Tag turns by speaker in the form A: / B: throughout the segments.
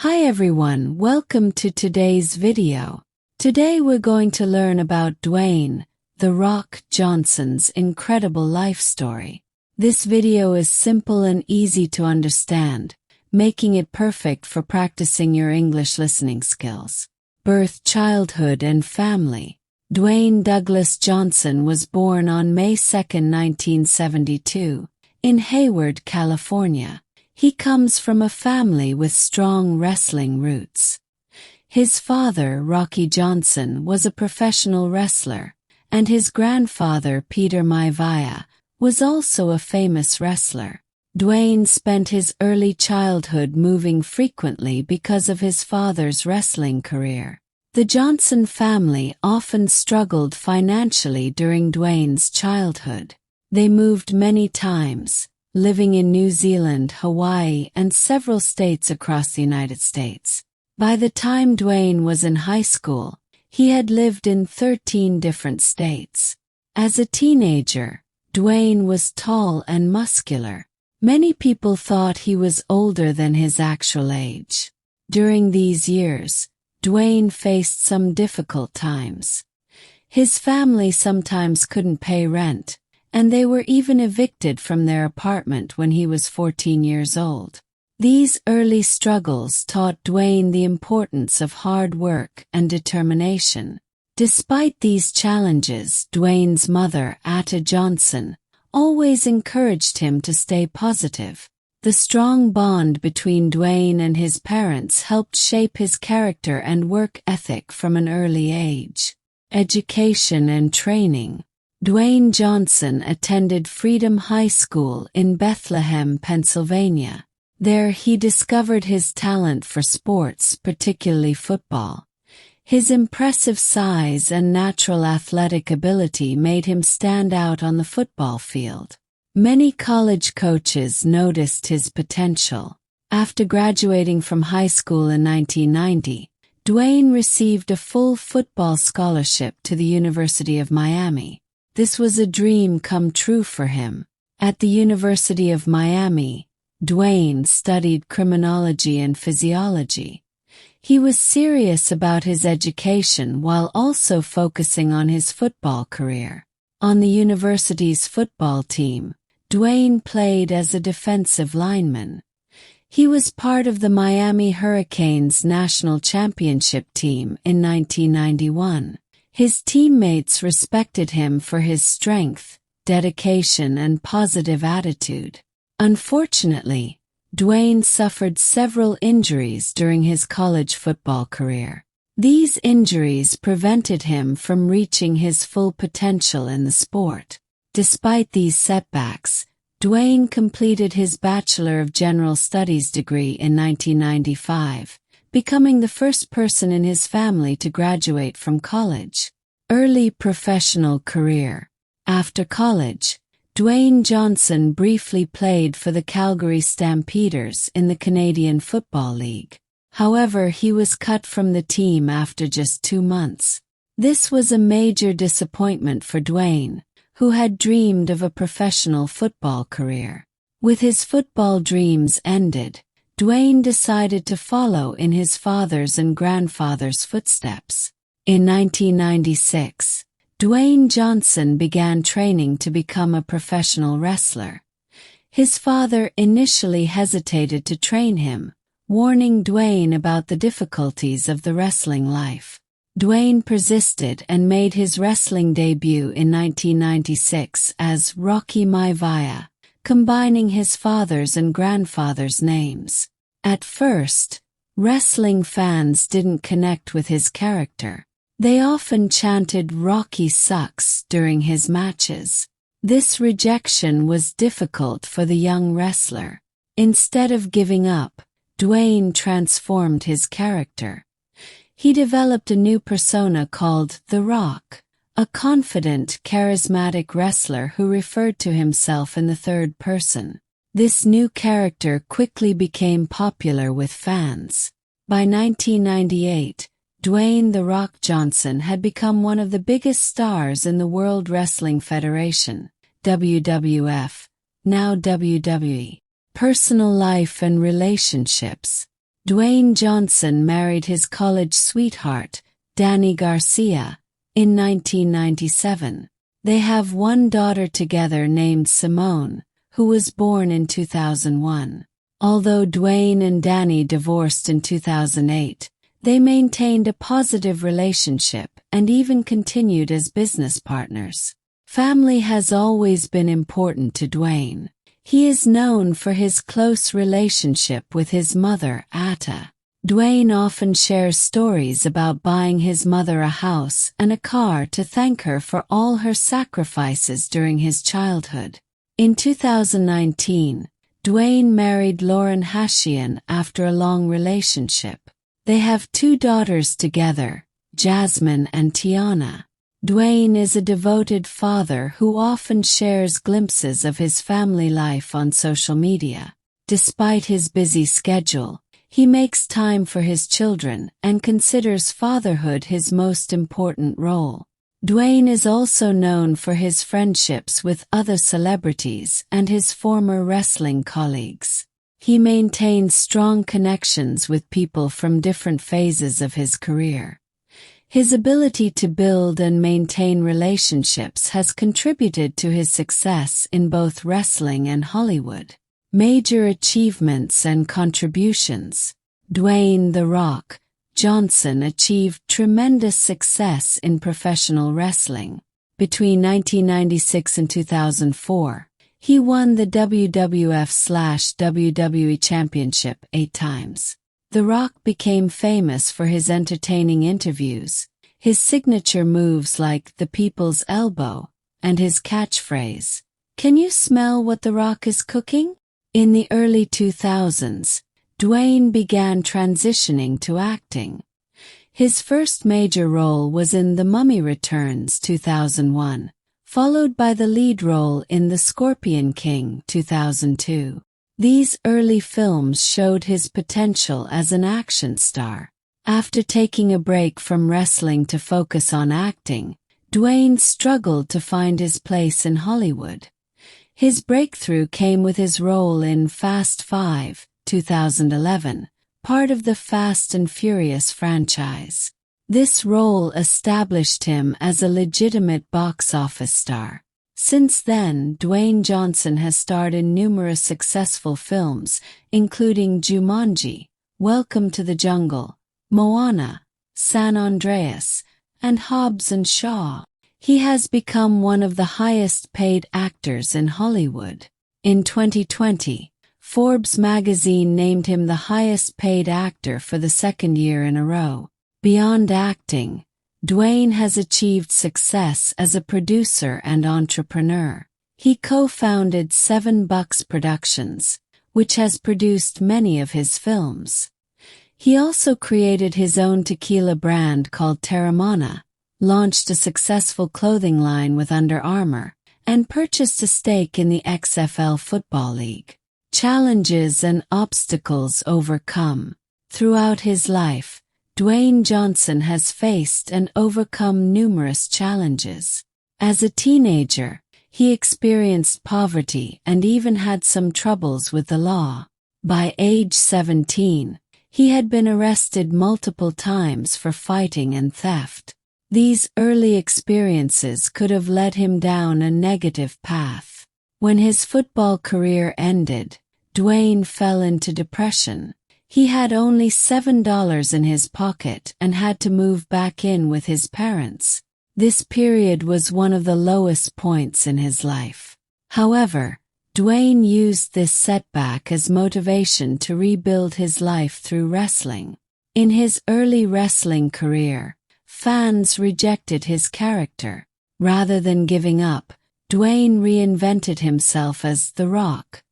A: Hi everyone, welcome to today's video. Today we're going to learn about Dwayne, "The Rock" Johnson's incredible life story. This video is simple and easy to understand, making it perfect for practicing your English listening skills. Birth, childhood, and family. Dwayne Douglas Johnson was born on May 2, 1972, in Hayward, California. He comes from a family with strong wrestling roots. His father, Rocky Johnson, was a professional wrestler, and his grandfather, Peter Maivia, was also a famous wrestler. Dwayne spent his early childhood moving frequently because of his father's wrestling career. The Johnson family often struggled financially during Dwayne's childhood. They moved many times, living in New Zealand, Hawaii, and several states across the United States. By the time Dwayne was in high school, he had lived in 13 different states. As a teenager, Dwayne was tall and muscular. Many people thought he was older than his actual age. During these years, Dwayne faced some difficult times. His family sometimes couldn't pay rent, and they were even evicted from their apartment when he was 14 years old. These early struggles taught Dwayne the importance of hard work and determination. Despite these challenges, Dwayne's mother, Atta Johnson, always encouraged him to stay positive. The strong bond between Dwayne and his parents helped shape his character and work ethic from an early age. Education and training. Dwayne Johnson attended Freedom High School in Bethlehem, Pennsylvania. There he discovered his talent for sports, particularly football. His impressive size and natural athletic ability made him stand out on the football field. Many college coaches noticed his potential. After graduating from high school in 1990, Dwayne received a full football scholarship to the University of Miami. This was a dream come true for him. At the University of Miami, Dwayne studied criminology and physiology. He was serious about his education while also focusing on his football career. On the university's football team, Dwayne played as a defensive lineman. He was part of the Miami Hurricanes national championship team in 1991. His teammates respected him for his strength, dedication, and positive attitude. Unfortunately, Dwayne suffered several injuries during his college football career. These injuries prevented him from reaching his full potential in the sport. Despite these setbacks, Dwayne completed his Bachelor of General Studies degree in 1995. Becoming the first person in his family to graduate from college. Early professional career. After college, Dwayne Johnson briefly played for the Calgary Stampeders in the Canadian Football League. However, he was cut from the team after just 2 months. This was a major disappointment for Dwayne, who had dreamed of a professional football career. With his football dreams ended, Dwayne decided to follow in his father's and grandfather's footsteps. In 1996, Dwayne Johnson began training to become a professional wrestler. His father initially hesitated to train him, warning Dwayne about the difficulties of the wrestling life. Dwayne persisted and made his wrestling debut in 1996 as Rocky Maivia, combining his father's and grandfather's names. At first, wrestling fans didn't connect with his character. They often chanted "Rocky sucks" during his matches. This rejection was difficult for the young wrestler. Instead of giving up, Dwayne transformed his character. He developed a new persona called The Rock, a confident, charismatic wrestler who referred to himself in the third person. This new character quickly became popular with fans. By 1998, Dwayne "The Rock" Johnson had become one of the biggest stars in the World Wrestling Federation, WWF, now WWE. Personal life and relationships. Dwayne Johnson married his college sweetheart, Dani Garcia, in 1997. They have one daughter together named Simone, who was born in 2001. Although Dwayne and Dani divorced in 2008, they maintained a positive relationship and even continued as business partners. Family has always been important to Dwayne. He is known for his close relationship with his mother, Atta. Dwayne often shares stories about buying his mother a house and a car to thank her for all her sacrifices during his childhood. In 2019, Dwayne married Lauren Hashian after a long relationship. They have 2 daughters together, Jasmine and Tiana. Dwayne is a devoted father who often shares glimpses of his family life on social media. Despite his busy schedule, he makes time for his children and considers fatherhood his most important role. Dwayne is also known for his friendships with other celebrities and his former wrestling colleagues. He maintains strong connections with people from different phases of his career. His ability to build and maintain relationships has contributed to his success in both wrestling and Hollywood. Major achievements and contributions. Dwayne "The Rock" Johnson achieved tremendous success in professional wrestling. Between 1996 and 2004, he won the WWF/WWE Championship 8 times. The Rock became famous for his entertaining interviews, his signature moves like the People's Elbow, and his catchphrase, "Can you smell what The Rock is cooking?" In the early 2000s, Dwayne began transitioning to acting. His first major role was in The Mummy Returns 2001, followed by the lead role in The Scorpion King 2002. These early films showed his potential as an action star. After taking a break from wrestling to focus on acting, Dwayne struggled to find his place in Hollywood. His breakthrough came with his role in Fast 5, 2011, part of the Fast and Furious franchise. This role established him as a legitimate box office star. Since then, Dwayne Johnson has starred in numerous successful films, including Jumanji, Welcome to the Jungle, Moana, San Andreas, and Hobbs and Shaw. He has become one of the highest-paid actors in Hollywood. In 2020, Forbes magazine named him the highest-paid actor for the second year in a row. Beyond acting, Dwayne has achieved success as a producer and entrepreneur. He co-founded 7 Bucks Productions, which has produced many of his films. He also created his own tequila brand called Terramana, launched a successful clothing line with Under Armour, and purchased a stake in the XFL Football League. Challenges and obstacles overcome. Throughout his life, Dwayne Johnson has faced and overcome numerous challenges. As a teenager, he experienced poverty and even had some troubles with the law. By age 17, he had been arrested multiple times for fighting and theft. These early experiences could have led him down a negative path. When his football career ended, Dwayne fell into depression. He had only $7 in his pocket and had to move back in with his parents. This period was one of the lowest points in his life. However, Dwayne used this setback as motivation to rebuild his life through wrestling. In his early wrestling career, fans rejected his character. Rather than giving up, Dwayne reinvented himself as The Rock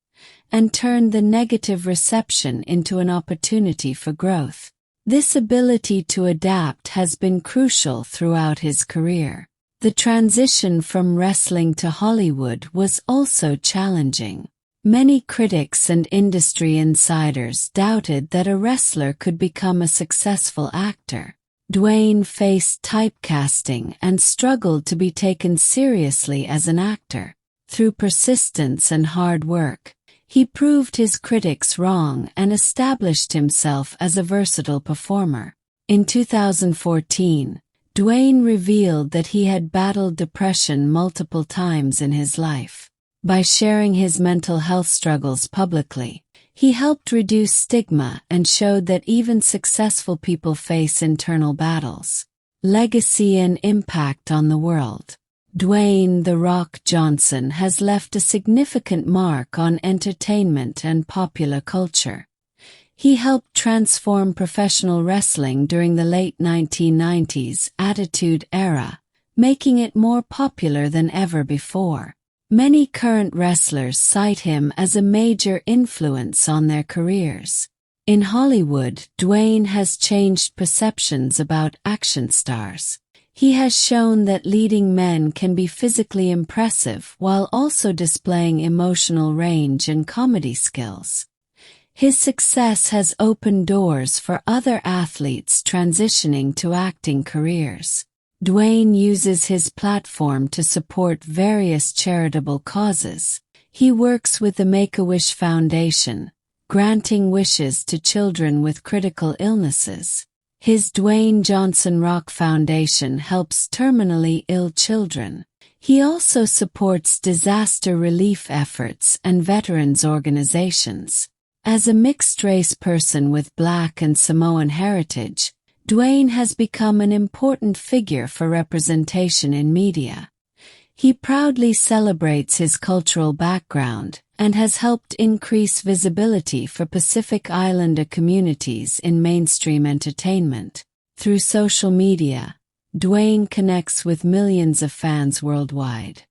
A: and turned the negative reception into an opportunity for growth. This ability to adapt has been crucial throughout his career. The transition from wrestling to Hollywood was also challenging. Many critics and industry insiders doubted that a wrestler could become a successful actor. Dwayne faced typecasting and struggled to be taken seriously as an actor. Through persistence and hard work, He proved his critics wrong and established himself as a versatile performer. In 2014, Dwayne revealed that he had battled depression multiple times in his life. By sharing his mental health struggles publicly, he helped reduce stigma and showed that even successful people face internal battles. Legacy and impact on the world. Dwayne "The Rock" Johnson has left a significant mark on entertainment and popular culture. He helped transform professional wrestling during the late 1990s Attitude Era, making it more popular than ever before. Many current wrestlers cite him as a major influence on their careers. In Hollywood, Dwayne has changed perceptions about action stars. He has shown that leading men can be physically impressive while also displaying emotional range and comedy skills. His success has opened doors for other athletes transitioning to acting careers. Dwayne uses his platform to support various charitable causes. He works with the Make-A-Wish Foundation, granting wishes to children with critical illnesses. His Dwayne Johnson Rock Foundation helps terminally ill children. He also supports disaster relief efforts and veterans organizations. As a mixed-race person with Black and Samoan heritage, Dwayne has become an important figure for representation in media. He proudly celebrates his cultural background and has helped increase visibility for Pacific Islander communities in mainstream entertainment. Through social media, Dwayne connects with millions of fans worldwide.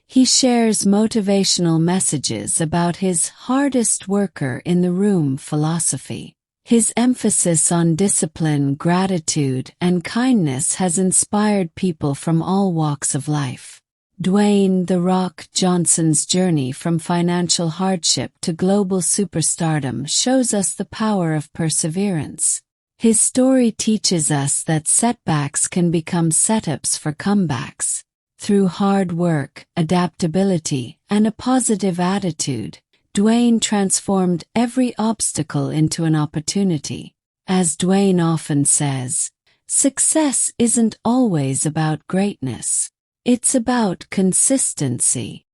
A: He shares motivational messages about his hardest worker in the room philosophy. His emphasis on discipline, gratitude, and kindness has inspired people from all walks of life. Dwayne "The Rock" Johnson's journey from financial hardship to global superstardom shows us the power of perseverance. His story teaches us that setbacks can become setups for comebacks. Through hard work, adaptability, and a positive attitude, Dwayne transformed every obstacle into an opportunity. As Dwayne often says, success isn't always about greatness. It's about consistency.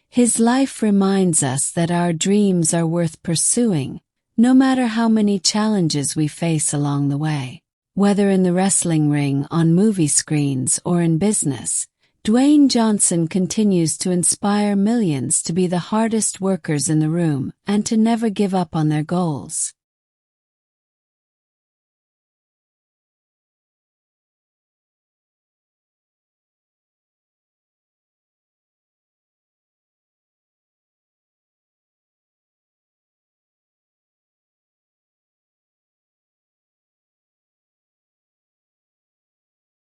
A: His life reminds us that our dreams are worth pursuing, no matter how many challenges we face along the way. Whether in the wrestling ring, on movie screens, or in business, Dwayne Johnson continues to inspire millions to be the hardest workers in the room and to never give up on their goals.